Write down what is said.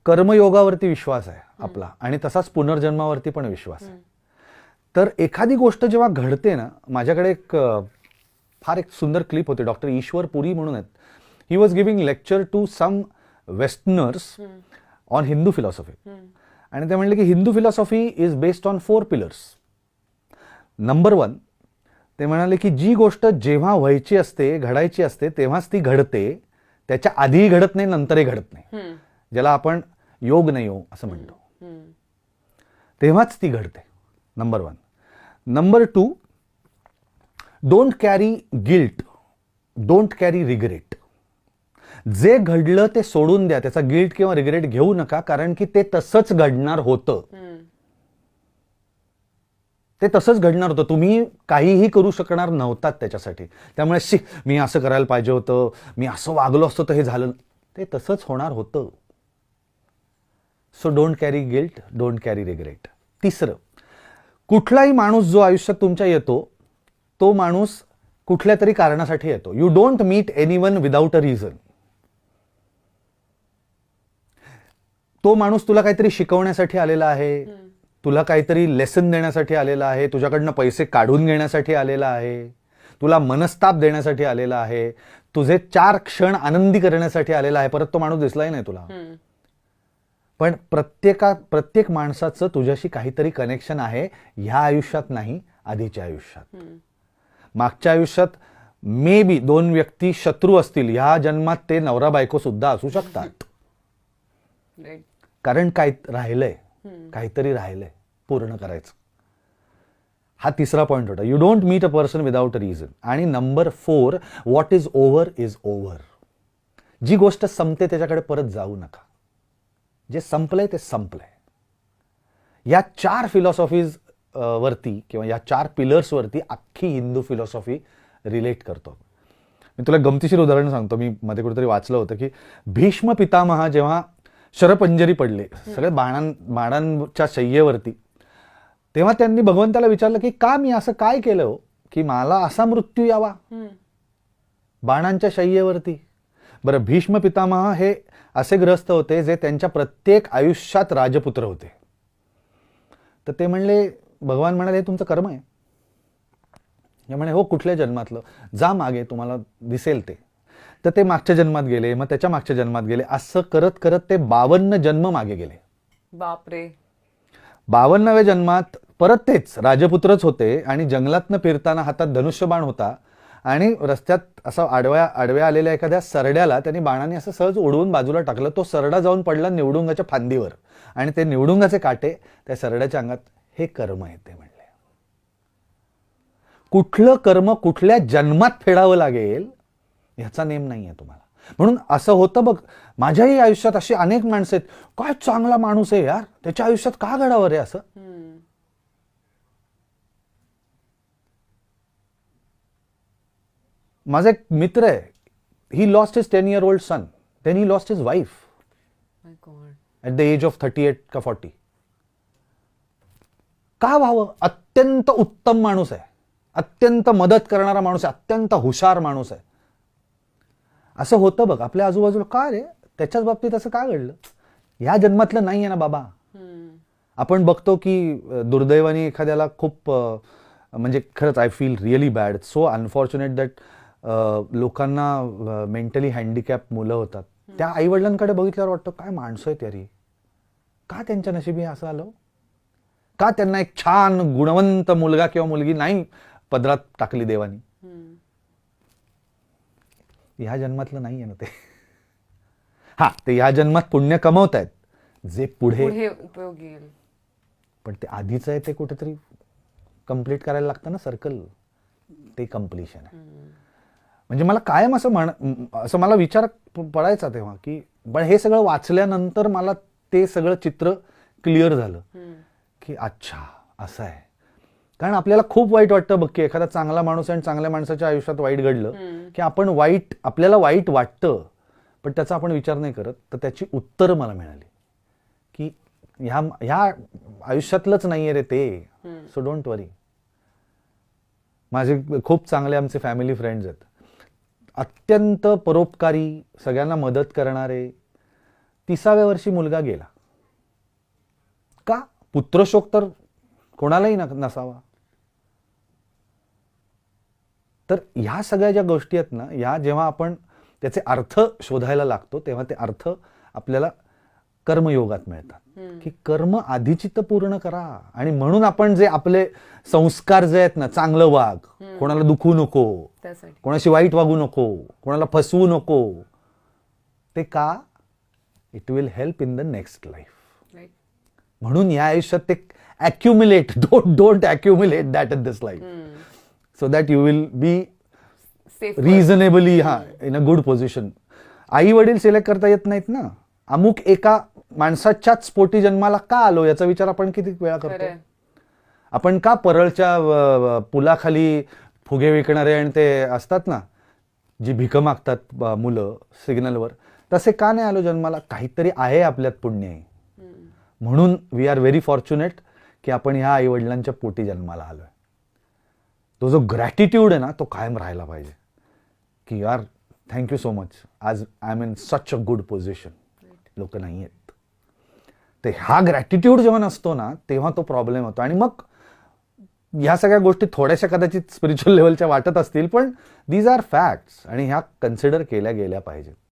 कर्मयोगावरती विश्वास आहे आपला आणि तसाच पुनर्जन्मावरती पण विश्वास आहे. तर एखादी गोष्ट जेव्हा घडते ना, माझ्याकडे फार एक सुंदर क्लिप होते. डॉक्टर ईश्वर पुरी म्हणून आहेत. He was giving lecture to some westerners on Hindu philosophy. आणि ते म्हणले की Hindu philosophy is based on 4 pillars. Number 1, ते म्हणाले की जी गोष्ट जेव्हा व्हायची असते, घडायची असते, तेव्हाच ती घडते. त्याच्या आधीही घडत नाही, नंतरही घडत नाही, ज्याला आपण योग नाही योग असं म्हणतो. तेव्हाच ती घडते. Number 1. Number 2, don't carry guilt, don't carry regret. जे घडलं ते सोडून द्या, त्याचा गिल्ट किंवा रिग्रेट घेऊ नका, कारण की ते तसंच घडणार होतं. ते तसंच घडणार होतं. तुम्ही काहीही करू शकणार नव्हतात त्याच्यासाठी. त्यामुळे मी असं करायला पाहिजे होतं, मी असं वागलो असतो तर हे झालं, ते तसंच होणार होतं. So don't carry guilt, don't carry regret. 3, कुठलाही माणूस जो आयुष्यात तुमच्या येतो, तो माणूस कुठल्या तरी कारणासाठी येतो. You don't meet anyone without a reason. तो माणूस तुला काहीतरी शिकवण्यासाठी आलेला आहे, तुला काहीतरी लेसन देण्यासाठी आलेला आहे, तुझ्याकडनं पैसे काढून घेण्यासाठी आलेला आहे, तुला मनस्ताप देण्यासाठी आलेला आहे, तुझे 4 क्षण आनंदी करण्यासाठी आलेला आहे. परत तो माणूस दिसलाही नाही तुला. पण प्रत्येक माणसाचं तुझ्याशी काहीतरी कनेक्शन आहे. ह्या आयुष्यात नाही, आधीच्या आयुष्यात. मागच्या आयुष्यात मे बी 2 व्यक्ती शत्रू असतील, ह्या जन्मात ते नवरा बायको सुद्धा असू शकतात. कारण काय राहिलंय, काहीतरी राहिलंय पूर्ण करायचं. हा 3रा पॉइंट होता. You don't meet a person without a reason. आणि number 4, what is over is over. जी गोष्ट संपते त्याच्याकडे परत जाऊ नका. जे संपलंय ते संपलंय. या 4 फिलॉसॉफीज वरती किंवा या 4 पिलर्स वरती अख्खी हिंदू फिलॉसॉफी रिलेट करतो. मी तुला गमतीशीर उदाहरण सांगतो. मी मध्ये कुठेतरी वाचलं होतं की भीष्म पितामह जेव्हा शरपंजरी पडले सगळे बाणांच्या शय्येवरती, तेव्हा त्यांनी भगवंताला विचारलं की का मी असं काय केलं हो की मला असा मृत्यू यावा बाणांच्या शय्येवरती. बरं, भीष्म पितामह हे असे ग्रस्त होते जे त्यांच्या प्रत्येक आयुष्यात राजपुत्र होते. तर ते म्हणले, भगवान म्हणाले, हे तुमचं कर्म आहे. हे म्हणे, हो, कुठल्या जन्मातलं, जा मागे तुम्हाला दिसेल ते. तर ते मागच्या जन्मात गेले, मग त्याच्या मागच्या जन्मात गेले, असं करत करत ते 52 जन्म मागे गेले. बापरे. 52व्या जन्मात परत तेच राजपुत्रच होते आणि जंगलातनं फिरताना हातात धनुष्यबाण होता आणि रस्त्यात असं आडव्या आलेल्या एखाद्या सरड्याला त्यांनी बाणाने असं सहज उडवून बाजूला टाकलं. तो सरडा जाऊन पडला निवडुंगाच्या फांदीवर आणि ते निवडुंगाचे काटे त्या सरड्याच्या अंगात. हे कर्म आहे ते म्हणले. कुठलं कर्म कुठल्या जन्मात फेडावं लागेल ह्याचा नेम नाहीये तुम्हाला. म्हणून असं होतं बघ, माझ्याही आयुष्यात अशी अनेक माणसं आहेत, काय चांगला माणूस आहे यार, त्याच्या आयुष्यात का घडावं रे असं. माझा एक मित्र आहे, he lost his 10 year old son, then he lost his wife at the age of 38 का 40. का व्हावं? अत्यंत उत्तम माणूस आहे, अत्यंत मदत करणारा माणूस आहे, अत्यंत हुशार माणूस आहे. असं होतं बघ आपल्या आजूबाजूला. का रे त्याच्याच बाबतीत असं का घडलं? ह्या जन्मातलं नाही आहे ना बाबा. आपण बघतो की दुर्दैवाने एखाद्याला खूप म्हणजे खरंच I feel really bad, so unfortunate that लोकांना मेंटली हँडिकॅप मुलं होतात. त्या आईवडिलांकडे बघितल्यावर वाटतं काय माणसं आहेत यारी, का त्यांच्या नशिबी असं आलं, का त्यांना एक छान गुणवंत मुलगा किंवा मुलगी नाही पदरात टाकली देवानी. ह्या जन्मातलं नाही आहे ना ते. हा, ते ह्या जन्मात पुण्य कमवत आहेत जे पुढे उपयोगी येईल. पण ते आधीच आहे ते कुठेतरी कम्प्लीट करायला लागतं ना सर्कल. ते कम्प्लिशन आहे. म्हणजे मला कायम असं मला विचार पडायचा तेव्हा की पण हे सगळं वाचल्यानंतर मला ते सगळं चित्र क्लिअर झालं की अच्छा असं आहे. कारण आपल्याला खूप वाईट वाटतं बघ की एखादा चांगला माणूस आणि चांगल्या माणसाच्या आयुष्यात वाईट घडलं की आपण आपल्याला वाईट वाटतं, पण त्याचा आपण विचार नाही करत. तर त्याची उत्तरं मला मिळाली की ह्या आयुष्यातलंच नाहीये रे ते, सो डोंट वरी. माझे खूप चांगले आमचे फॅमिली फ्रेंड्स आहेत, अत्यंत परोपकारी, सगळ्यांना मदत करणारे, 30व्या वर्षी मुलगा गेला. का? पुत्रशोक तर कोणालाही नसावा. तर ह्या सगळ्या ज्या गोष्टी आहेत ना, या जेव्हा आपण त्याचे अर्थ शोधायला लागतो तेव्हा ते अर्थ आपल्याला कर्मयोगात मिळतात. की कर्म आधीची तर पूर्ण करा. आणि म्हणून आपण जे आपले संस्कार जे आहेत ना, चांगलं वाग, कोणाला दुखवू नको, त्यासाठी कोणाशी वाईट वागू नको, कोणाला फसवू नको, ते का? It will help in the next life. Right. म्हणून या आयुष्यात ते accumulate, don't accumulate that in this life, so that you will be safe. Reasonably in a good position. आई वडील सिलेक्ट करता येत नाहीत ना. अमुक एका माणसाच्याच पोटी जन्माला का आलो याचा विचार आपण किती वेळा करतो. खरंय. आपण का परळच्या पुलाखाली फुगे विकणारे आणि ते असतात ना, जी भीक मागतात मुलं सिग्नलवर, तसे का नाही आलो जन्माला? काहीतरी आहे आपल्यात पुण्य. म्हणून वी आर व्हेरी फॉर्च्युनेट की आपण ह्या आई वडिलांच्या पोटी जन्माला आलोय. तो जो ग्रॅटिट्यूड आहे ना, तो कायम राहायला पाहिजे. की यार थँक्यू सो मच, आज I am in such a good position. लोक नाही आहेत. ते हा ग्रॅटिट्यूड जेव्हा नसतो ना, तेव्हा तो प्रॉब्लेम होतो. आणि मग ह्या सगळ्या गोष्टी थोड्याशा कदाचित स्पिरिच्युअल लेवलच्या वाटत असतील, पण दीज आर फॅक्ट्स आणि ह्या कन्सिडर केल्या गेल्या पाहिजेत.